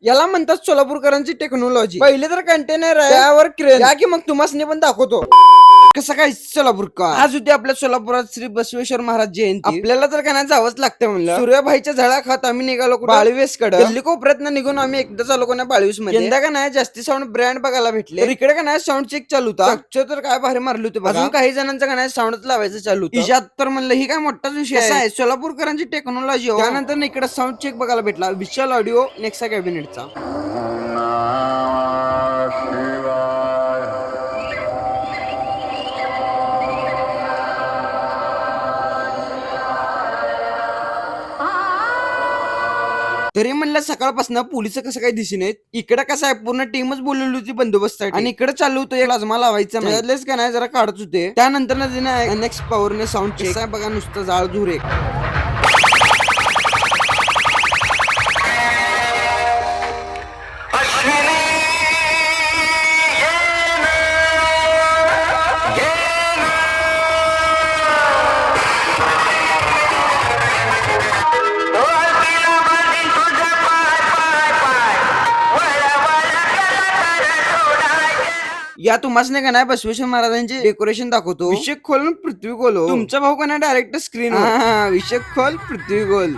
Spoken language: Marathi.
याला म्हणतात सोलापूरकरांची टेक्नॉलॉजी. पहिले तर कंटेनर आहे त्यावर क्रेन, या की मग तुम्हाला पण दाखवतो कसं काय सोलापूरकर. आज होती आपल्या सोलापुरात श्री बसवेश्वर महाराज जयंती. आपल्याला तर काय जावंच लागतं म्हणलं. सूर्याभाईच्या झाडा खात आम्ही निघालो बाळवीस कडे. गल्ली कोपऱ्यात निघून आम्ही एकदाच आलो कोणा बाळवीस मध्ये. यंदा का नाही जास्ती साऊंड ब्रँड बघायला भेटले. तर इकडे का नाही साऊंड चेक चालू होता. तर काय भारी मारली होती. अजून काही जणांचं का नाही साऊंडच लावायचं चालू होतं. इजात तर म्हणलं ही काय मोठाच विषय आहे. सोलापूरकरांची टेक्नॉलॉजी. त्यानंतर इकडे साऊंड चेक बघायला भेटला विशाल ऑडिओ नेक्सा कॅबिनेटचा. तरी म्हणलं सकाळपासून पोलिस कसं काही दिशी नाहीत. इकडे कसं आहे पूर्ण टीमच बोलवली होती बंदोबस्त आणि इकडे चालू होतं एक लाजमा लावायचं त्यातलेच का नाही जरा काढत होते. त्यानंतर नेक्स्ट पॉवरने साऊंड चेक आहे बघा नुसतं जाळ धूर एक. या तुम्हाला का नाही बसवेश्वर महाराजांचे डेकोरेशन दाखवतो. विषय खोल पृथ्वी गोल. तुमचा भाऊ का नाही डायरेक्ट स्क्रीन. विषय खोल पृथ्वी गोल.